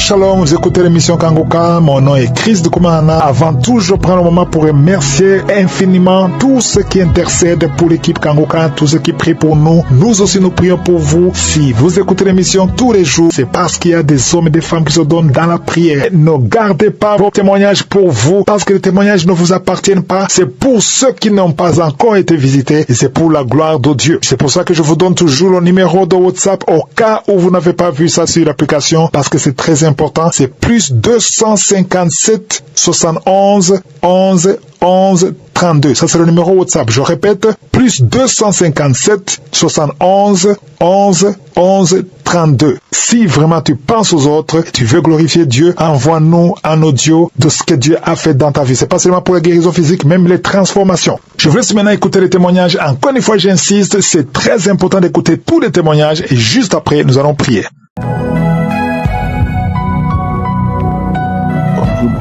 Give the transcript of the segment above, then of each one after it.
shalom, vous écoutez l'émission Kangoka, mon nom est Chris de Koumana. Avant tout, je prends le moment pour remercier infiniment tous ceux qui intercèdent pour l'équipe Kangoka, tous ceux qui prient pour nous. Nous aussi, nous prions pour vous. Si vous écoutez l'émission tous les jours, c'est parce qu'il y a des hommes et des femmes qui se donnent dans la prière. Ne gardez pas vos témoignages pour vous, parce que les témoignages ne vous appartiennent pas. C'est pour ceux qui n'ont pas encore été visités et c'est pour la gloire de Dieu. C'est pour ça que je vous donne toujours le numéro de WhatsApp au cas où vous n'avez pas vu ça sur l'application, parce que c'est très important. C'est plus 257 71 11 11 32. Ça, c'est le numéro WhatsApp. Je répète, plus 257 71 11 11 32. Si vraiment tu penses aux autres, tu veux glorifier Dieu, envoie-nous un audio de ce que Dieu a fait dans ta vie. C'est pas seulement pour la guérison physique, même les transformations. Je vous laisse maintenant écouter les témoignages. Encore une fois, j'insiste, c'est très important d'écouter tous les témoignages et juste après, nous allons prier.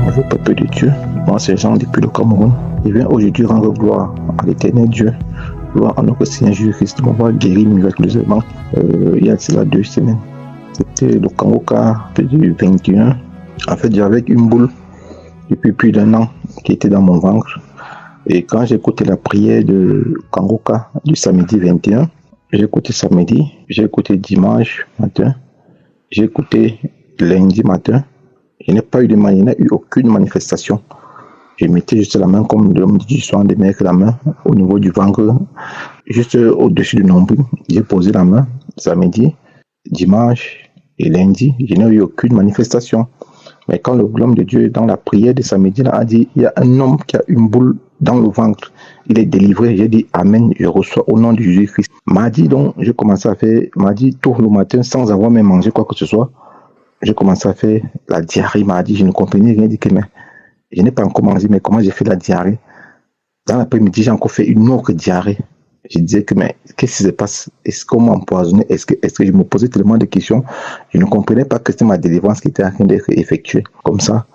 Bonjour, peuple de Dieu. Moi, c'est Jean depuis le Cameroun. Je viens aujourd'hui rendre gloire à l'éternel Dieu. Gloire à notre Seigneur Jésus-Christ de m'avoir guéri miraculeusement il y a cela 2 semaines. C'était le Kangoka du 21. En fait, j'avais une boule depuis plus d'1 an qui était dans mon ventre. Et quand j'ai écouté la prière de Kangoka du samedi 21, j'ai écouté samedi, j'ai écouté dimanche matin, j'ai écouté lundi matin. Il n'y a eu aucune manifestation. Je mettais juste la main comme l'homme du soin de mettre la main au niveau du ventre, juste au-dessus du nombril. J'ai posé la main samedi, dimanche et lundi. Je n'ai eu aucune manifestation. Mais quand l'homme de Dieu, dans la prière de samedi, a dit, il y a un homme qui a une boule dans le ventre. Il est délivré. J'ai dit, Amen, je reçois au nom de Jésus-Christ. Mardi, donc, j'ai commencé à faire, mardi, tôt le matin, sans avoir même mangé quoi que ce soit. J'ai commencé à faire la diarrhée mardi. Je ne comprenais rien du tout, mais je n'ai pas encore mangé, mais comment j'ai fait la diarrhée? Dans l'après-midi, j'ai encore fait une autre diarrhée. Je disais que, mais qu'est-ce qui se passe? Est-ce qu'on m'a empoisonné? Est-ce que je me posais tellement de questions? Je ne comprenais pas que c'était ma délivrance qui était en train d'être effectuée comme ça.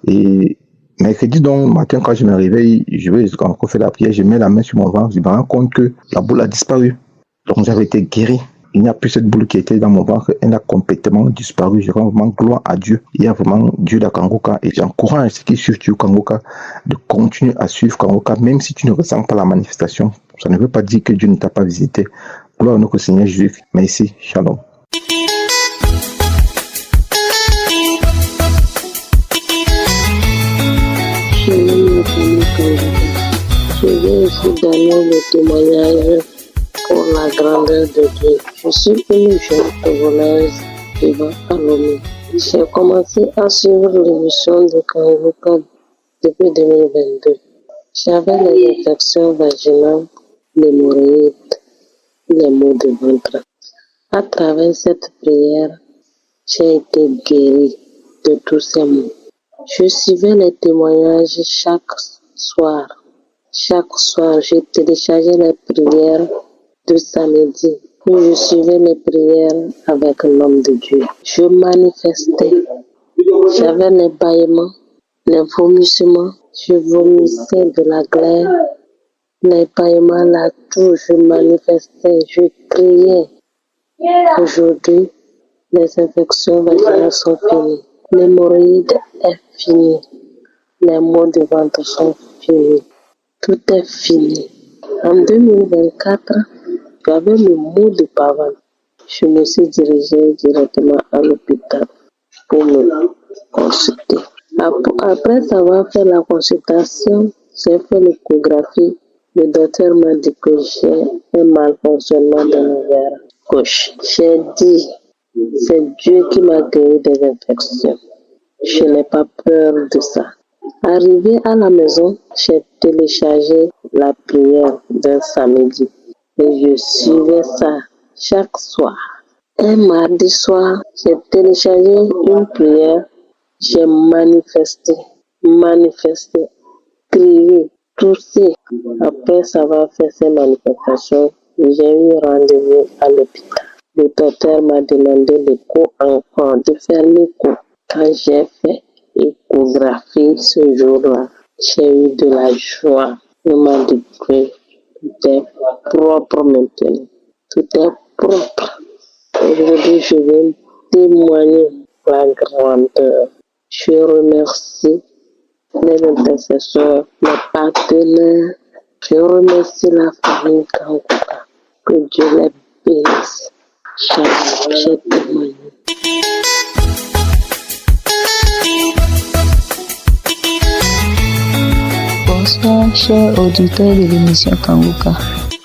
Et mercredi, donc, matin, quand je me réveille, je vais encore faire la prière, je mets la main sur mon ventre, je me rends compte que la boule a disparu. Donc, j'avais été guéri. Il n'y a plus cette boule qui était dans mon ventre, elle a complètement disparu. Je rends vraiment gloire à Dieu. Il y a vraiment Dieu de Kangoka et j'encourage ceux qui suivent Dieu Kangoka de continuer à suivre Kangoka, même si tu ne ressens pas la manifestation. Ça ne veut pas dire que Dieu ne t'a pas visité. Gloire à notre Seigneur Jésus. Merci. Shalom. Je vais vous donner le témoignage pour la grandeur de Dieu. Je suis une jeune Togolaise vivant à Lomé. J'ai commencé à suivre l'émission de Kangoka depuis 2022. J'avais les infections vaginales, l'hémorroïde, les maux de ventre. À travers cette prière, j'ai été guérie de tous ces maux. Je suivais les témoignages chaque soir. Chaque soir, je téléchargeais les prières de samedi. Je suivais les prières avec l'homme de Dieu. Je manifestais. J'avais les bâillements, les vomissements. Je vomissais de la glaire. Les bâillements, la toux, je manifestais. Je criais. Aujourd'hui, les infections vaginales sont finies. L'hémorroïde est finie. Les maux de ventre sont finis. Tout est fini. En 2024, j'avais le mot de pavane. Je me suis dirigée directement à l'hôpital pour me consulter. Après avoir fait la consultation, j'ai fait l'échographie. Le docteur m'a dit que j'ai un malfonctionnement de l'ovaire gauche. J'ai dit, c'est Dieu qui m'a guéri des infections. Je n'ai pas peur de ça. Arrivé à la maison, j'ai téléchargé la prière d'un samedi. Et je suivais ça chaque soir. Un mardi soir, j'ai téléchargé une prière. J'ai manifesté, crié, toussé. Après avoir fait ces manifestations, j'ai eu rendez-vous à l'hôpital. Le docteur m'a demandé l'écho encore, de faire l'écho. Quand j'ai fait échographie ce jour-là, j'ai eu de la joie. On m'a dit que tout est propre maintenant. Tout est propre. Aujourd'hui, je vais témoigner la grandeur. Je remercie les intercesseurs, mes partenaires. Je remercie la famille Kangoka. Que Dieu les bénisse. Shalom, j'ai témoigné. Bonsoir, chers auditeurs de l'émission Kangoka.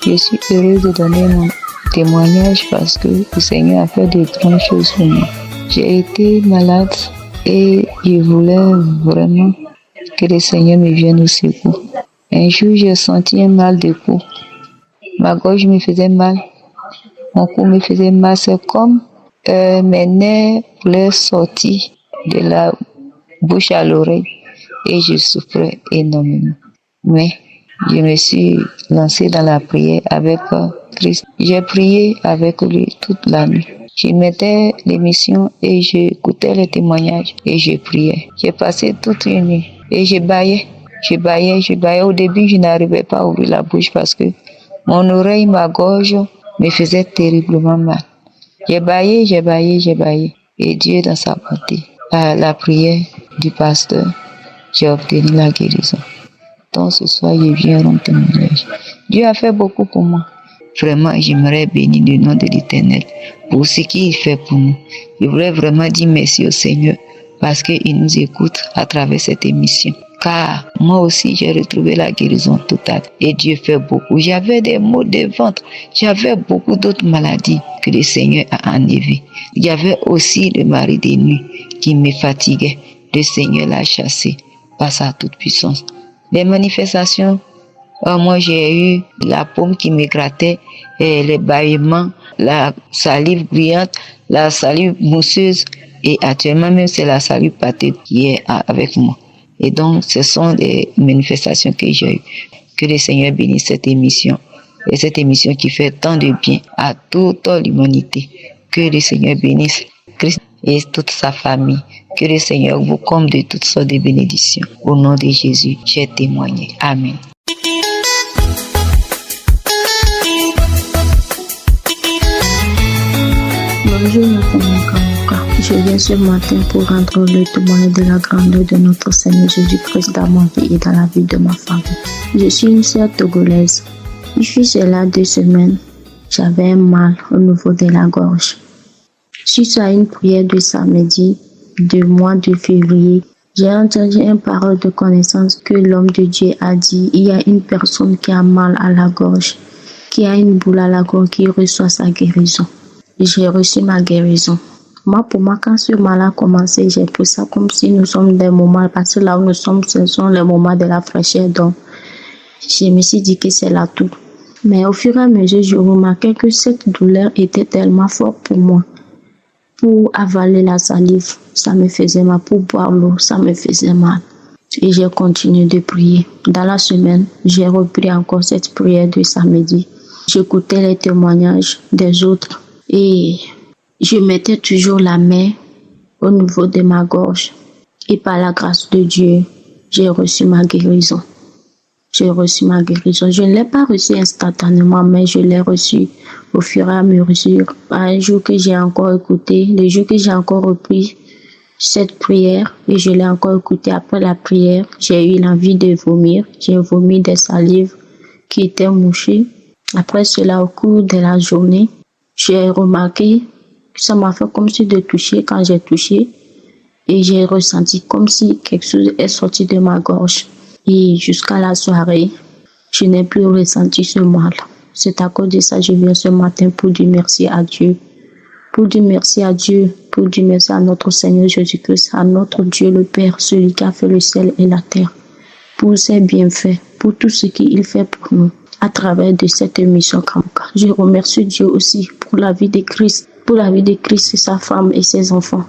Je suis heureuse de donner mon témoignage parce que le Seigneur a fait de grandes choses pour moi. J'ai été malade et je voulais vraiment que le Seigneur me vienne au secours. Un jour, j'ai senti un mal de cou. Ma gorge me faisait mal. Mon cou me faisait mal. C'est comme mes nerfs voulaient sortir de la bouche à l'oreille et je souffrais énormément. Mais je me suis lancée dans la prière avec Christ. J'ai prié avec lui toute la nuit. Je mettais l'émission et j'écoutais les témoignages et je priais. J'ai passé toute une nuit et je baillais. Au début, je n'arrivais pas à ouvrir la bouche parce que mon oreille, ma gorge me faisait terriblement mal. J'ai baillé. Et Dieu, dans sa bonté, à la prière du pasteur, j'ai obtenu la guérison. Donc ce soir, je viens rendre témoignage. Dieu a fait beaucoup pour moi. Vraiment, j'aimerais bénir le nom de l'Éternel pour ce qu'il fait pour nous. Je voudrais vraiment dire merci au Seigneur parce qu'il nous écoute à travers cette émission. Car moi aussi, j'ai retrouvé la guérison totale et Dieu fait beaucoup. J'avais des maux de ventre, j'avais beaucoup d'autres maladies que le Seigneur a enlevées. Il y avait aussi le mari des nuits qui me fatiguait. Le Seigneur l'a chassé par sa toute puissance. Les manifestations, moi j'ai eu la paume qui me grattait, les bâillements, la salive brillante, la salive mousseuse et actuellement même c'est la salive pâteuse qui est avec moi. Et donc ce sont des manifestations que j'ai eues. Que le Seigneur bénisse cette émission et cette émission qui fait tant de bien à toute l'humanité. Que le Seigneur bénisse Christ et toute sa famille. Que le Seigneur vous comble de toutes sortes de bénédictions. Au nom de Jésus, j'ai témoigné. Amen. Bonjour, ma famille Kangoka. Je viens ce matin pour rendre le témoignage de la grandeur de notre Seigneur Jésus-Christ dans ma vie et dans la vie de ma famille. Je suis une sœur togolaise. Depuis cela 2 semaines, j'avais un mal au niveau de la gorge. Suite à une prière de samedi du mois de février, j'ai entendu une parole de connaissance que l'homme de Dieu a dit: il y a une personne qui a mal à la gorge, qui a une boule à la gorge, qui reçoit sa guérison. J'ai reçu ma guérison. Pour moi, quand ce mal a commencé, j'ai pris ça comme si nous sommes des moments, parce que là où nous sommes, ce sont les moments de la fraîcheur. Donc, je me suis dit que c'est là tout. Mais au fur et à mesure, je remarquais que cette douleur était tellement forte pour moi. Pour avaler la salive, ça me faisait mal. Pour boire l'eau, ça me faisait mal. Et j'ai continué de prier. Dans la semaine, j'ai repris encore cette prière de samedi. J'écoutais les témoignages des autres et je mettais toujours la main au niveau de ma gorge. Et par la grâce de Dieu, j'ai reçu ma guérison. Je ne l'ai pas reçu instantanément, mais je l'ai reçu au fur et à mesure. Un jour que j'ai encore écouté, le jour que j'ai encore repris cette prière et je l'ai encore écouté après la prière, j'ai eu l'envie de vomir. J'ai vomi des salives qui étaient mouchées. Après cela, au cours de la journée, j'ai remarqué que ça m'a fait comme si de toucher. Quand j'ai touché, et j'ai ressenti comme si quelque chose est sorti de ma gorge. Et jusqu'à la soirée, je n'ai plus ressenti ce mal. C'est à cause de ça que je viens ce matin pour dire merci à Dieu. Pour dire merci à Dieu, pour dire merci à notre Seigneur Jésus-Christ, à notre Dieu le Père, celui qui a fait le ciel et la terre, pour ses bienfaits, pour tout ce qu'il fait pour nous à travers de cette émission Kangoka. Je remercie Dieu aussi pour la vie de Christ, et sa femme et ses enfants,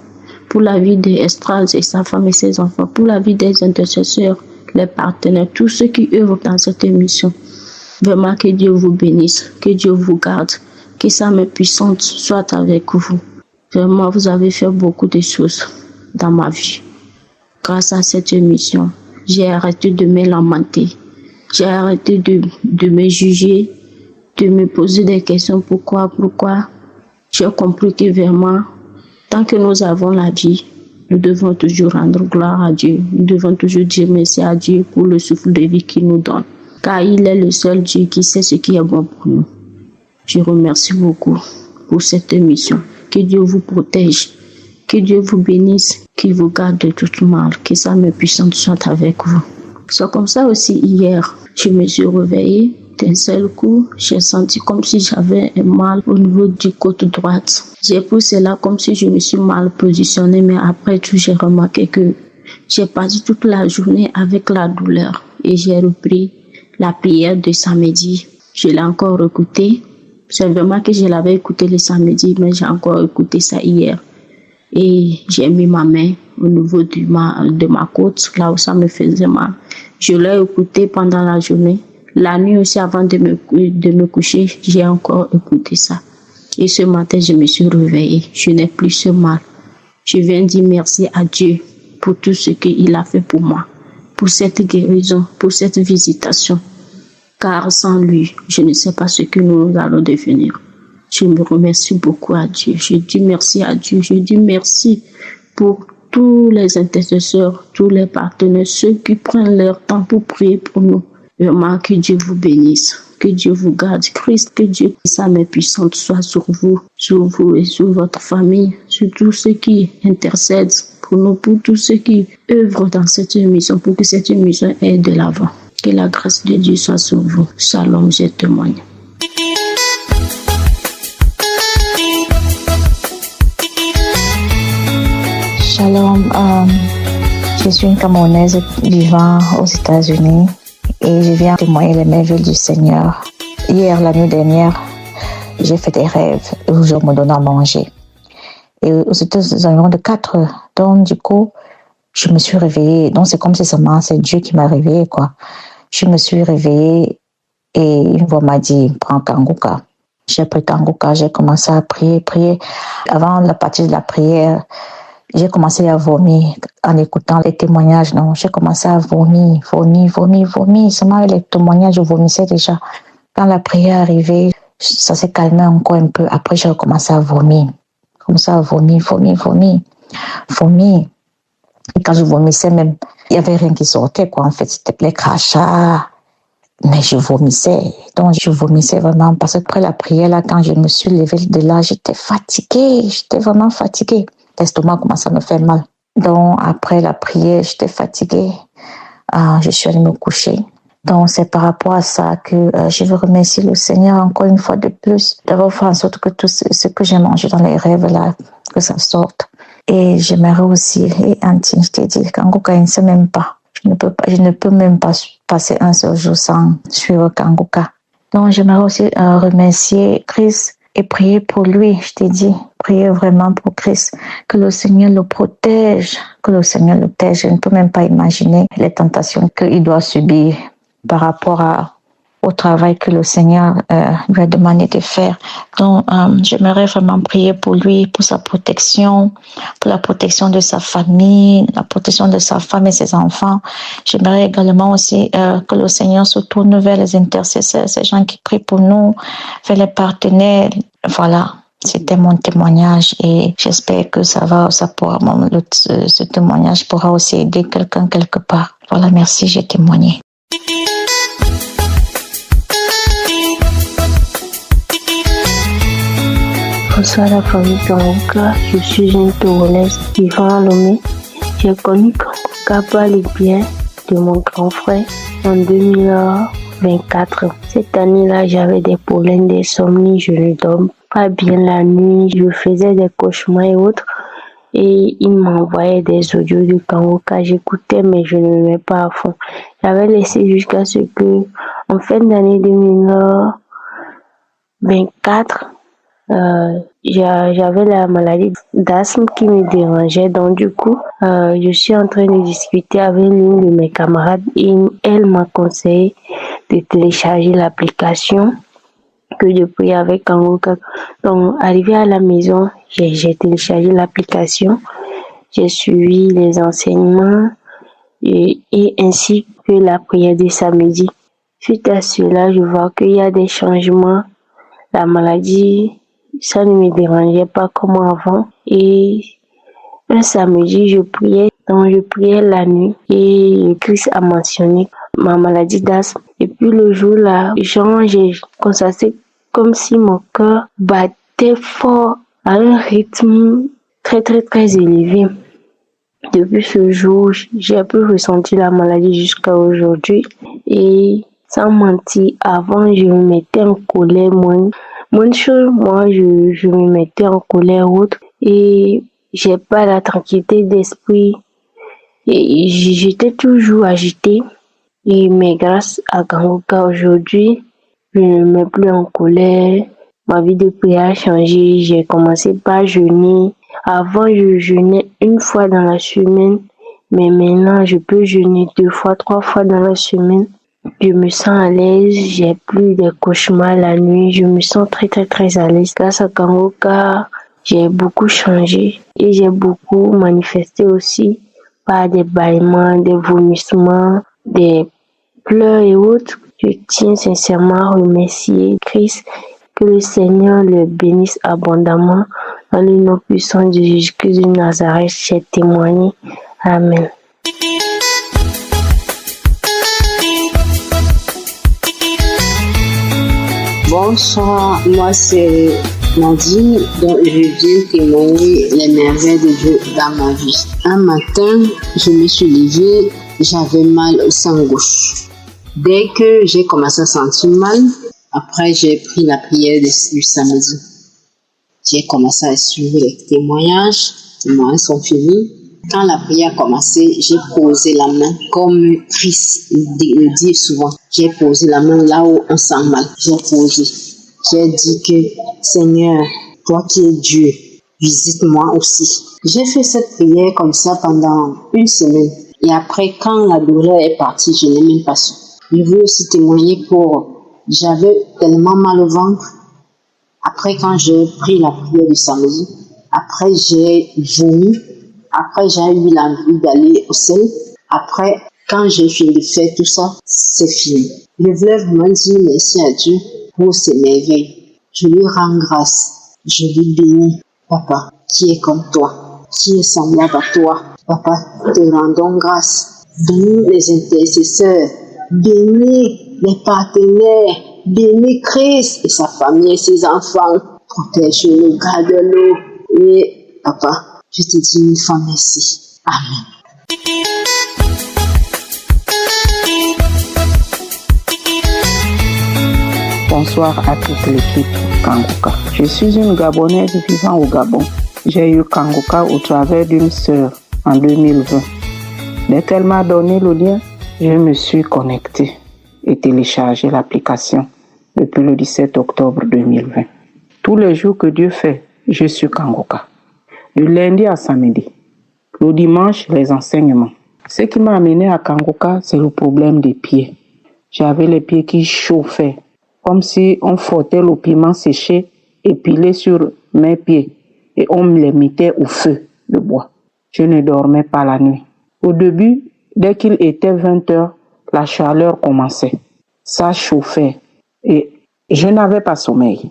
pour la vie d'Estrade et sa femme et ses enfants, pour la vie des intercesseurs, les partenaires, tous ceux qui œuvrent dans cette émission. Vraiment que Dieu vous bénisse, que Dieu vous garde, que sa main puissante soit avec vous. Vraiment, vous avez fait beaucoup de choses dans ma vie. Grâce à cette émission, j'ai arrêté de me lamenter. J'ai arrêté de me juger, de me poser des questions. Pourquoi? J'ai compris que vraiment, Tant que nous avons la vie, nous devons toujours rendre gloire à Dieu. Nous devons toujours dire merci à Dieu pour le souffle de vie qu'il nous donne. Car il est le seul Dieu qui sait ce qui est bon pour nous. Je remercie beaucoup pour cette émission. Que Dieu vous protège. Que Dieu vous bénisse. Qu'il vous garde de tout mal. Que sa main puissante soit avec vous. C'est comme ça aussi hier. Je me suis réveillée. D'un seul coup, j'ai senti comme si j'avais un mal au niveau du côté droite. J'ai pris cela comme si je me suis mal positionnée, mais après tout, j'ai remarqué que j'ai passé toute la journée avec la douleur et j'ai repris la prière de samedi. Je l'ai encore écoutée. C'est vraiment que je l'avais écouté le samedi, mais j'ai encore écouté ça hier. Et j'ai mis ma main au niveau de ma côte, là où ça me faisait mal. Je l'ai écouté pendant la journée. La nuit aussi, avant de me coucher, j'ai encore écouté ça. Et ce matin, je me suis réveillée. Je n'ai plus ce mal. Je viens dire merci à Dieu pour tout ce qu'il a fait pour moi, pour cette guérison, pour cette visitation. Car sans lui, je ne sais pas ce que nous allons devenir. Je me remercie beaucoup à Dieu. Je dis merci à Dieu. Je dis merci pour tous les intercesseurs, tous les partenaires, ceux qui prennent leur temps pour prier pour nous. Vraiment, que Dieu vous bénisse, que Dieu vous garde, Christ, que Dieu, sa main puissante soit sur vous et sur votre famille, sur tous ceux qui intercèdent pour nous, pour tous ceux qui œuvrent dans cette émission, pour que cette émission aille de l'avant. Que la grâce de Dieu soit sur vous. Shalom, je témoigne. Shalom, je suis une Camerounaise vivant aux États-Unis. Et je viens témoigner les merveilles du Seigneur. Hier, la nuit dernière, j'ai fait des rêves où je me donnais à manger. Et c'était aux environs de 4 heures. Donc, du coup, je me suis réveillée. Donc, c'est comme si c'est Dieu qui m'a réveillée, quoi. Je me suis réveillée et une voix m'a dit, prends Kanguka. J'ai pris Kanguka, j'ai commencé à prier. Avant la partie de la prière, j'ai commencé à vomir en écoutant les témoignages. Non, j'ai commencé à vomir. Seulement les témoignages, je vomissais déjà. Quand la prière est arrivée, ça s'est calmé encore un peu. Après, j'ai recommencé à vomir. Vomir. Et quand je vomissais même, il n'y avait rien qui sortait, quoi. En fait, c'était les crachats. Mais je vomissais. Donc, je vomissais vraiment. Parce que après la prière, là, quand je me suis levée de là, j'étais fatiguée. J'étais vraiment fatiguée. L'estomac commençait à me faire mal. Donc, après la prière, j'étais fatiguée. Je suis allée me coucher. Donc, c'est par rapport à ça que je veux remercier le Seigneur encore une fois de plus d'avoir fait en sorte que tout ce que j'ai mangé dans les rêves là, que ça sorte. Et j'aimerais aussi, et Antine, je t'ai dit, Kanguka, il ne sait même pas. Je ne peux même pas passer un seul jour sans suivre Kanguka. Donc, j'aimerais aussi remercier Chris et prier pour lui, je t'ai dit, prier vraiment pour Christ, que le Seigneur le protège, Je ne peux même pas imaginer les tentations qu'il doit subir par rapport au travail que le Seigneur lui a demandé de faire. Donc, j'aimerais vraiment prier pour lui, pour sa protection, pour la protection de sa famille, la protection de sa femme et ses enfants. J'aimerais également aussi que le Seigneur se tourne vers les intercesseurs, ces gens qui prient pour nous, vers les partenaires. Voilà, c'était mon témoignage et j'espère que ce témoignage pourra aussi aider quelqu'un quelque part. Voilà, merci, j'ai témoigné. Bonsoir la famille Kanguka, je suis une Togolaise vivant à Lomé. J'ai connu Kanguka par le biais de mon grand frère en 2024. Cette année-là, j'avais des problèmes d'insomnie, je ne dormais pas bien la nuit, je faisais des cauchemars et autres. Et il m'envoyait des audios de Kanguka, j'écoutais mais je ne le mets pas à fond. J'avais laissé jusqu'à ce que, en fin d'année 2024, j'avais la maladie d'asthme qui me dérangeait, donc du coup je suis en train de discuter avec l'une de mes camarades et elle m'a conseillé de télécharger l'application que je prie avec Kanguka. Donc arrivé à la maison, j'ai téléchargé l'application, j'ai suivi les enseignements et ainsi que la prière de samedi. Suite à cela, je vois qu'il y a des changements, la maladie Ça ne me dérangeait pas comme avant. Et un samedi, je priais la nuit et le Christ a mentionné ma maladie d'asthme. Et puis le jour là, j'ai constaté comme si mon cœur battait fort à un rythme très très très élevé. Depuis ce jour, j'ai plus ressenti la maladie jusqu'à aujourd'hui. Et sans mentir, avant, je me mettais en colère moins de choses. Moi, je me mettais en colère autre. Et j'ai pas la tranquillité d'esprit. Et j'étais toujours agitée. Mais grâce à Kanguka aujourd'hui, je ne me mets plus en colère. Ma vie de prière a changé. J'ai commencé par jeûner. Avant, je jeûnais une fois dans la semaine, mais maintenant, je peux jeûner 2 fois, 3 fois dans la semaine. Je me sens à l'aise, j'ai plus de cauchemars la nuit, je me sens très très très à l'aise. Grâce à Kanguka, j'ai beaucoup changé et j'ai beaucoup manifesté aussi par des bâillements, des vomissements, des pleurs et autres. Je tiens sincèrement à remercier Christ. Que le Seigneur le bénisse abondamment. Dans le nom puissant de Jésus-Christ de Nazareth, j'ai témoigné. Amen. Bonsoir, moi c'est Nadine, dont je viens témoigner les merveilles de Dieu dans ma vie. Un matin, je me suis levée, j'avais mal au sein gauche. Dès que j'ai commencé à sentir mal, après j'ai pris la prière du samedi. J'ai commencé à suivre les témoignages sont finis. Quand la prière a commencé, j'ai posé la main, comme Christ le dit souvent. J'ai posé la main là où on sent mal. J'ai posé. J'ai dit que, Seigneur, toi qui es Dieu, visite-moi aussi. J'ai fait cette prière comme ça pendant 1 semaine. Et après, quand la douleur est partie, je n'ai même pas su. Je veux aussi témoigner j'avais tellement mal au ventre. Après, quand j'ai pris la prière du samedi, après j'ai vomi. Après, j'ai eu l'envie d'aller au sel. Après, quand j'ai fini de faire tout ça, c'est fini. Je voulais vraiment dire merci à Dieu pour ses merveilles. Je lui rends grâce. Je lui bénis. Papa, qui est comme toi, qui est semblable à toi. Papa, te rendons grâce. Bénis les intercesseurs. Bénis les partenaires. Bénis Christ et sa famille et ses enfants. Protège-le, garde-le. Et papa, je te dis une fois merci. Amen. Bonsoir à toute l'équipe Kanguka. Je suis une Gabonaise vivant au Gabon. J'ai eu Kanguka au travers d'une sœur en 2020. Dès qu'elle m'a donné le lien, je me suis connectée et téléchargé l'application depuis le 17 octobre 2020. Tous les jours que Dieu fait, je suis Kanguka. Du lundi à samedi. Le dimanche, les enseignements. Ce qui m'a amené à Kanguka, c'est le problème des pieds. J'avais les pieds qui chauffaient, comme si on frottait le piment séché épilé sur mes pieds et on me les mettait au feu de bois. Je ne dormais pas la nuit. Au début, dès qu'il était 20 heures, la chaleur commençait. Ça chauffait et je n'avais pas sommeil.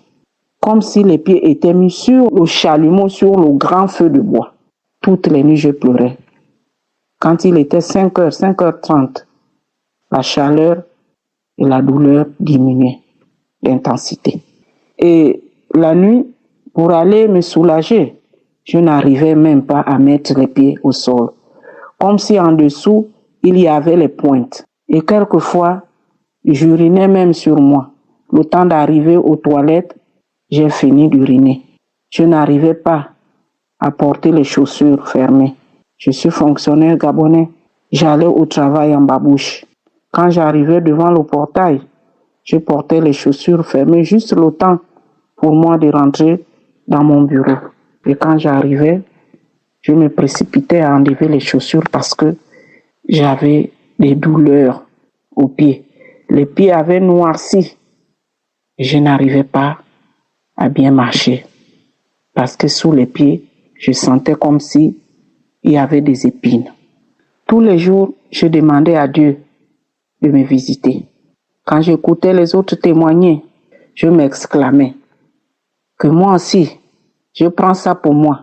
Comme si les pieds étaient mis sur le chalumeau, sur le grand feu de bois. Toutes les nuits, je pleurais. Quand il était 5h, 5h30, la chaleur et la douleur diminuaient d'intensité. Et la nuit, pour aller me soulager, je n'arrivais même pas à mettre les pieds au sol. Comme si en dessous, il y avait les pointes. Et quelquefois, j'urinais même sur moi. Le temps d'arriver aux toilettes, j'ai fini d'uriner. Je n'arrivais pas à porter les chaussures fermées. Je suis fonctionnaire gabonais. J'allais au travail en babouche. Quand j'arrivais devant le portail, je portais les chaussures fermées juste le temps pour moi de rentrer dans mon bureau. Et quand j'arrivais, je me précipitais à enlever les chaussures parce que j'avais des douleurs aux pieds. Les pieds avaient noirci. Je n'arrivais pas à bien marcher parce que sous les pieds, je sentais comme si il y avait des épines. Tous les jours, je demandais à Dieu de me visiter. Quand j'écoutais les autres témoigner, je m'exclamais que moi aussi, je prends ça pour moi.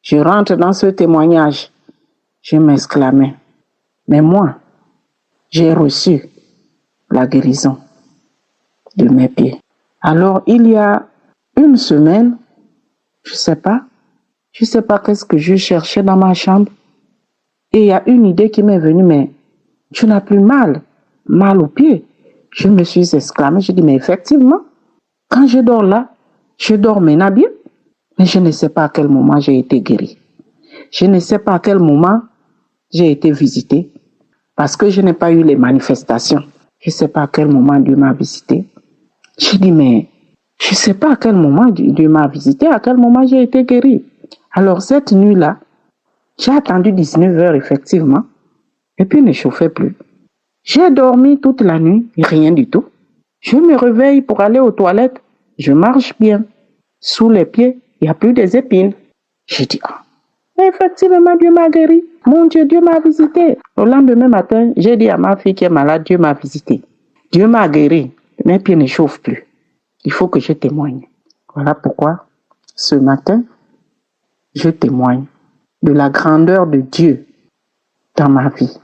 Je rentre dans ce témoignage. Je m'exclamais. Mais moi, j'ai reçu la guérison de mes pieds. Alors, il y a une semaine, je sais pas qu'est-ce que je cherchais dans ma chambre. Et il y a une idée qui m'est venue, mais tu n'as plus mal aux pieds. Je me suis exclamée, je dis, mais effectivement, quand je dors là, je dors maintenant bien, mais je ne sais pas à quel moment j'ai été guéri. Je ne sais pas à quel moment j'ai été visité, parce que je n'ai pas eu les manifestations. Je ne sais pas à quel moment Dieu m'a visité. Je dis, mais je ne sais pas à quel moment Dieu m'a visité, à quel moment j'ai été guéri. Alors cette nuit-là, j'ai attendu 19h effectivement, et puis il ne chauffait plus. J'ai dormi toute la nuit, rien du tout. Je me réveille pour aller aux toilettes, je marche bien. Sous les pieds, il n'y a plus des épines. J'ai dit, effectivement, Dieu m'a guéri. Mon Dieu, Dieu m'a visité. Le lendemain matin, j'ai dit à ma fille qui est malade, Dieu m'a visité. Dieu m'a guéri. Mes pieds ne chauffent plus. Il faut que je témoigne. Voilà pourquoi, ce matin, je témoigne de la grandeur de Dieu dans ma vie.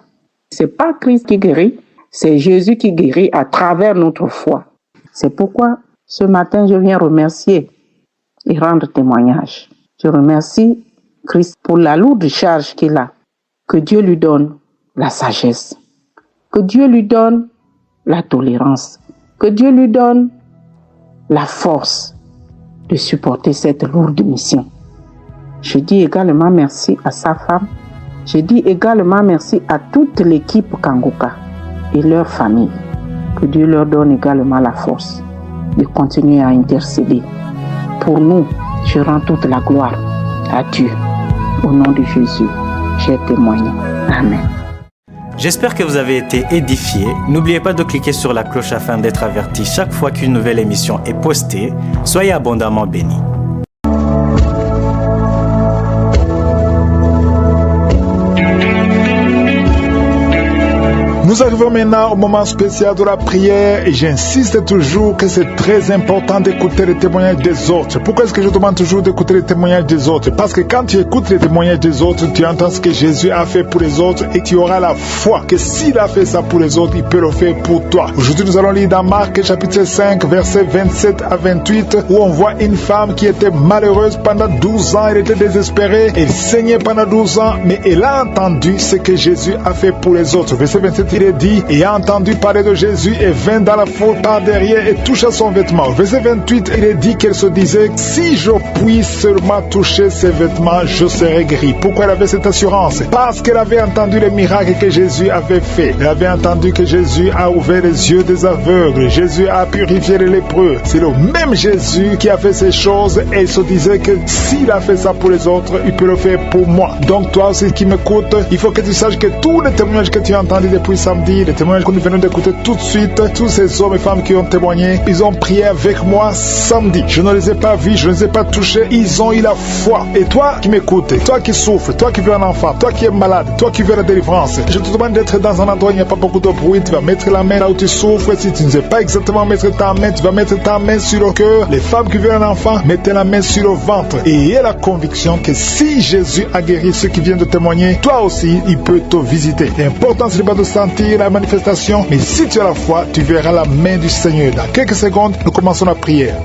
C'est pas Christ qui guérit, c'est Jésus qui guérit à travers notre foi. C'est pourquoi, ce matin, je viens remercier et rendre témoignage. Je remercie Christ pour la lourde charge qu'il a. Que Dieu lui donne la sagesse. Que Dieu lui donne la tolérance. Que Dieu lui donne la force de supporter cette lourde mission. Je dis également merci à sa femme. Je dis également merci à toute l'équipe Kanguka et leur famille. Que Dieu leur donne également la force de continuer à intercéder. Pour nous, je rends toute la gloire à Dieu. Au nom de Jésus, j'ai témoigné. Amen. J'espère que vous avez été édifiés. N'oubliez pas de cliquer sur la cloche afin d'être averti chaque fois qu'une nouvelle émission est postée. Soyez abondamment bénis. Nous arrivons maintenant au moment spécial de la prière et j'insiste toujours que c'est très important d'écouter les témoignages des autres. Pourquoi est-ce que je demande toujours d'écouter les témoignages des autres? Parce que quand tu écoutes les témoignages des autres, tu entends ce que Jésus a fait pour les autres et tu auras la foi que s'il a fait ça pour les autres, il peut le faire pour toi. Aujourd'hui, nous allons lire dans Marc chapitre 5, versets 27 à 28, où on voit une femme qui était malheureuse pendant 12 ans, elle était désespérée, elle saignait pendant 12 ans, mais elle a entendu ce que Jésus a fait pour les autres. Verset 27, il est dit, et a entendu parler de Jésus et vint dans la foule par derrière et toucha son vêtement. Verset 28, il est dit qu'elle se disait, si je puis seulement toucher ses vêtements, je serai guéri. Pourquoi elle avait cette assurance? Parce qu'elle avait entendu les miracles que Jésus avait fait. Elle avait entendu que Jésus a ouvert les yeux des aveugles. Jésus a purifié les lépreux. C'est le même Jésus qui a fait ces choses et elle se disait que s'il a fait ça pour les autres, il peut le faire pour moi. Donc toi aussi qui m'écoutes, il faut que tu saches que tous les témoignages que tu as entendus depuis samedi, les témoignages que nous venons d'écouter tout de suite, tous ces hommes et femmes qui ont témoigné, ils ont prié avec moi samedi. Je ne les ai pas vus, je ne les ai pas touchés, ils ont eu la foi. Et toi qui m'écoutes, toi qui souffres, toi qui veux un enfant, toi qui es malade, toi qui veux la délivrance, je te demande d'être dans un endroit où il n'y a pas beaucoup de bruit. Tu vas mettre la main là où tu souffres. Si tu ne sais pas exactement mettre ta main, tu vas mettre ta main sur le cœur. Les femmes qui veulent un enfant, mettez la main sur le ventre et aie la conviction que si Jésus a guéri ceux qui viennent de témoigner, toi aussi il peut te visiter. L'important c'est pas de sentir la manifestation, mais si tu as la foi, tu verras la main du Seigneur. Dans quelques secondes, nous commençons la prière.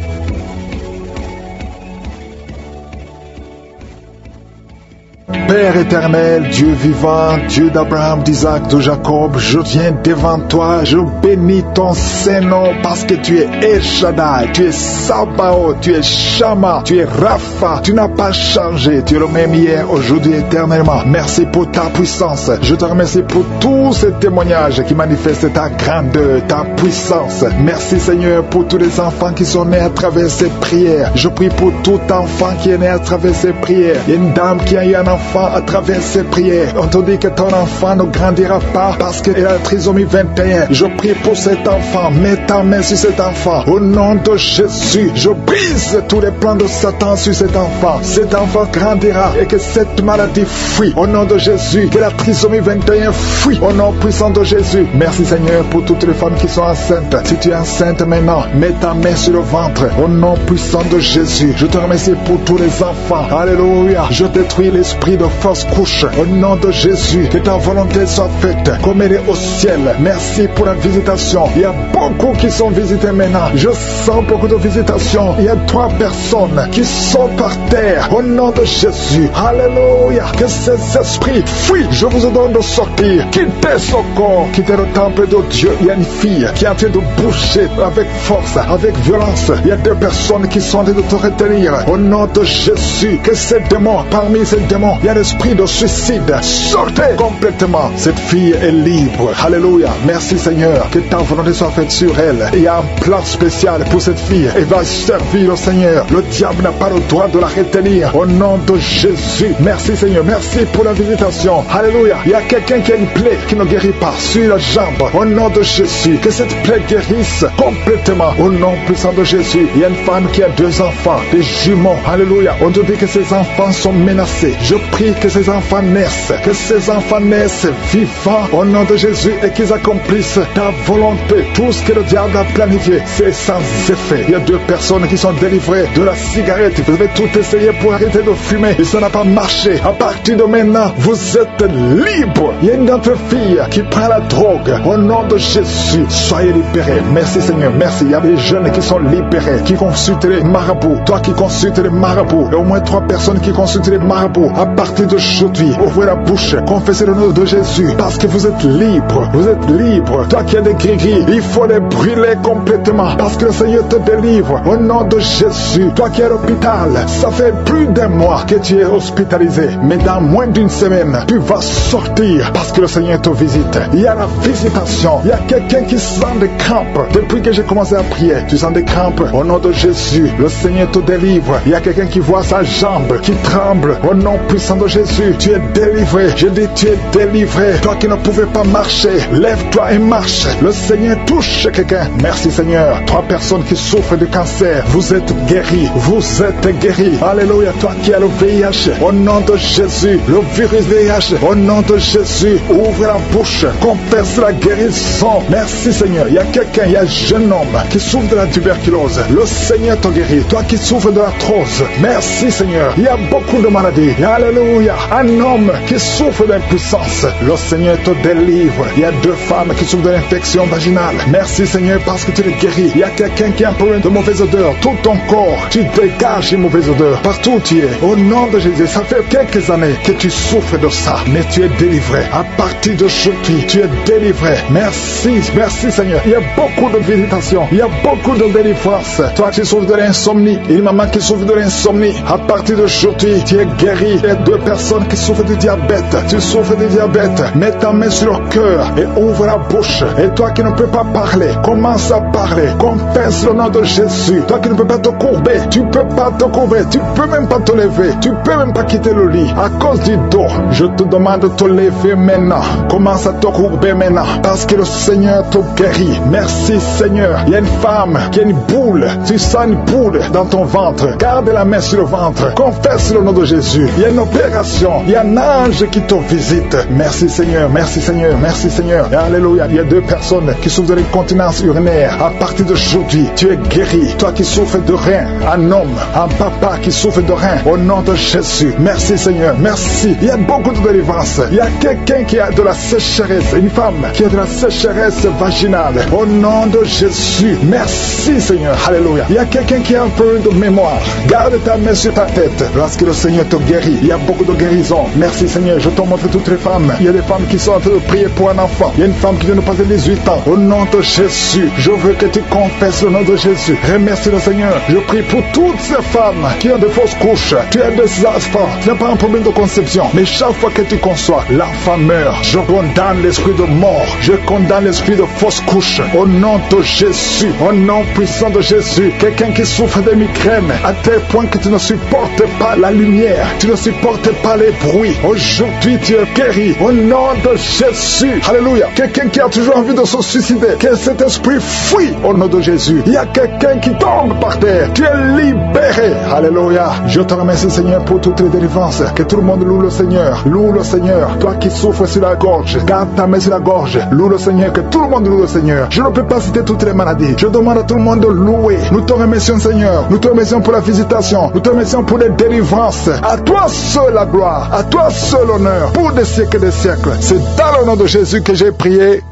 Père éternel, Dieu vivant, Dieu d'Abraham, d'Isaac, de Jacob, je viens devant toi, je bénis ton Saint-Nom parce que tu es El Shaddai, tu es Sabaoth, tu es Shama, tu es Rapha, tu n'as pas changé, tu es le même hier, aujourd'hui, éternellement. Merci pour ta puissance, je te remercie pour tous ces témoignages qui manifestent ta grandeur, ta puissance. Merci Seigneur pour tous les enfants qui sont nés à travers ces prières. Je prie pour tout enfant qui est né à travers ces prières. Il y a une dame qui a eu un enfant enfant à travers ses prières. On te dit que ton enfant ne grandira pas parce qu'il a la trisomie 21. Je prie pour cet enfant. Mets ta main sur cet enfant. Au nom de Jésus, je brise tous les plans de Satan sur cet enfant. Cet enfant grandira et que cette maladie fuit. Au nom de Jésus, que la trisomie 21 fuit. Au nom puissant de Jésus. Merci Seigneur pour toutes les femmes qui sont enceintes. Si tu es enceinte maintenant, mets ta main sur le ventre. Au nom puissant de Jésus, je te remercie pour tous les enfants. Alléluia. Je détruis l'esprit de fausse couche. Au nom de Jésus, que ta volonté soit faite comme elle est au ciel. Merci pour la visitation. Il y a beaucoup qui sont visités maintenant. Je sens beaucoup de visitations. Il y a 3 personnes qui sont par terre. Au nom de Jésus. Alléluia. Que ces esprits fuient. Je vous ordonne de sortir. Quittez ce corps. Quittez le temple de Dieu. Il y a une fille qui est en train de boucher avec force, avec violence. Il y a 2 personnes qui sont en train de te retenir. Au nom de Jésus, que ces démons, parmi ces démons, il y a l'esprit de suicide. Sortez complètement. Cette fille est libre. Alléluia. Merci Seigneur. Que ta volonté soit faite sur elle. Il y a un plan spécial pour cette fille. Elle va servir le Seigneur. Le diable n'a pas le droit de la retenir. Au nom de Jésus. Merci Seigneur. Merci pour la visitation. Alléluia. Il y a quelqu'un qui a une plaie qui ne guérit pas sur la jambe. Au nom de Jésus. Que cette plaie guérisse complètement. Au nom puissant de Jésus. Il y a une femme qui a 2 enfants, des jumeaux. Alléluia. On te dit que ces enfants sont menacés. Je prie que ces enfants naissent. Que ces enfants naissent vivants au nom de Jésus et qu'ils accomplissent ta volonté. Tout ce que le diable a planifié, c'est sans effet. Il y a 2 personnes qui sont délivrées de la cigarette. Vous avez tout essayé pour arrêter de fumer et ça n'a pas marché. À partir de maintenant, vous êtes libre. Il y a une autre fille qui prend la drogue. Au nom de Jésus, soyez libérés. Merci Seigneur, merci. Il y a des jeunes qui sont libérés, qui consultent les marabouts. Toi qui consultes les marabouts, et au moins 3 personnes qui consultent les marabouts. À partir d'aujourd'hui, ouvrez la bouche, confessez le nom de Jésus, parce que vous êtes libre. Vous êtes libre. Toi qui as des gris-gris, il faut les brûler complètement, parce que le Seigneur te délivre. Au nom de Jésus, toi qui es à l'hôpital, ça fait plus d'1 mois que tu es hospitalisé, mais dans moins d'1 semaine, tu vas sortir, parce que le Seigneur te visite. Il y a la visitation. Il y a quelqu'un qui sent des crampes. Depuis que j'ai commencé à prier, tu sens des crampes. Au nom de Jésus, le Seigneur te délivre. Il y a quelqu'un qui voit sa jambe qui tremble. Au nom puissant de Jésus, tu es délivré. Je dis, tu es délivré. Toi qui ne pouvais pas marcher, lève-toi et marche. Le Seigneur touche quelqu'un. Merci Seigneur. 3 personnes qui souffrent de cancer, vous êtes guéris. Vous êtes guéris. Alléluia. Toi qui as le VIH, au nom de Jésus, le virus VIH, au nom de Jésus, ouvre la bouche, confesse la guérison. Merci Seigneur. Il y a quelqu'un, il y a un jeune homme qui souffre de la tuberculose. Le Seigneur te guérit. Toi qui souffres de l'arthrose, merci Seigneur. Il y a beaucoup de maladies. Alléluia. Un homme qui souffre d'impuissance, le Seigneur te délivre. Il y a 2 femmes qui souffrent de l'infection vaginale. Merci Seigneur parce que tu les guéris. Il y a quelqu'un qui a un problème de mauvaise odeur. Tout ton corps, tu dégages une mauvaise odeur. Partout où tu es, au nom de Jésus, ça fait quelques années que tu souffres de ça, mais tu es délivré. À partir d'aujourd'hui, tu es délivré. Merci, merci Seigneur. Il y a beaucoup de visitations. Il y a beaucoup de délivrance. Toi qui souffres de l'insomnie, une maman qui souffre de l'insomnie, à partir d'aujourd'hui, tu es guéri. Il y a 2 personnes qui souffrent du diabète. Tu souffres du diabète. Mets ta main sur le cœur et ouvre la bouche. Et toi qui ne peux pas parler, commence à parler. Confesse le nom de Jésus. Toi qui ne peux pas te courber, tu peux pas te courber. Tu peux même pas te lever. Tu peux même pas quitter le lit. À cause du dos, je te demande de te lever maintenant. Commence à te courber maintenant. Parce que le Seigneur te guérit. Merci Seigneur. Il y a une femme qui a une boule. Tu sens une boule dans ton ventre. Garde la main sur le ventre. Confesse le nom de Jésus. Il y a une opération. Il y a un ange qui te visite. Merci Seigneur. Merci Seigneur. Merci Seigneur. Et alléluia. Il y a 2 personnes qui souffrent de l'incontinence urinaire. À partir d'aujourd'hui, tu es guéri. Toi qui souffres de rein. Un homme, un papa qui souffre de rein. Au nom de Jésus. Merci Seigneur. Merci. Il y a beaucoup de délivrance. Il y a quelqu'un qui a de la sécheresse. Une femme qui a de la sécheresse vaginale. Au nom de Jésus. Merci Seigneur. Alléluia. Il y a quelqu'un qui a un peu de mémoire. Garde ta main sur ta tête. Lorsque le Seigneur te guérit, il y a beaucoup de guérison. Merci Seigneur. Je te montre toutes les femmes. Il y a des femmes qui sont en train de prier pour un enfant. Il y a une femme qui vient de passer 18 ans. Au nom de Jésus, je veux que tu confesses le nom de Jésus. Remercie le Seigneur. Je prie pour toutes ces femmes qui ont de fausses couches. Tu as des enfants. Tu n'as pas un problème de conception. Mais chaque fois que tu conçois, l'enfant meurt. Je condamne l'esprit de mort. Je condamne l'esprit de fausse couche. Au nom de Jésus. Au nom puissant de Jésus. Quelqu'un qui souffre de migraines à tel point que tu ne supportes pas la lumière. Tu ne supportes fais pas les bruits. Aujourd'hui, tu es guéri. Au nom de Jésus. Alléluia. Quelqu'un qui a toujours envie de se suicider, que cet esprit fuit au nom de Jésus. Il y a quelqu'un qui tombe par terre. Tu es libéré. Alléluia. Je te remercie, Seigneur, pour toutes les délivrances. Que tout le monde loue le Seigneur. Loue le Seigneur. Toi qui souffres sur la gorge, garde ta main sur la gorge. Loue le Seigneur. Que tout le monde loue le Seigneur. Je ne peux pas citer toutes les maladies. Je demande à tout le monde de louer. Nous te remercions, Seigneur. Nous te remercions pour la visitation. Nous te remercions pour les délivrances. À toi seul la gloire. À toi seul l'honneur. Pour des siècles et des siècles. C'est dans le nom de Jésus que j'ai prié.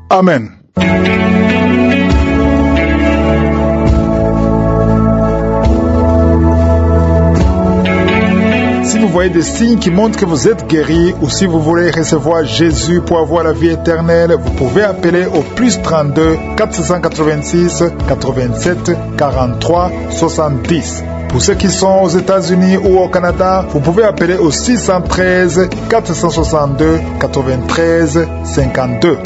Amen. Si vous voyez des signes qui montrent que vous êtes guéri, ou si vous voulez recevoir Jésus pour avoir la vie éternelle, vous pouvez appeler au plus 32 486 87 43 70. Pour ceux qui sont aux États-Unis ou au Canada, vous pouvez appeler au 613 462 93 52.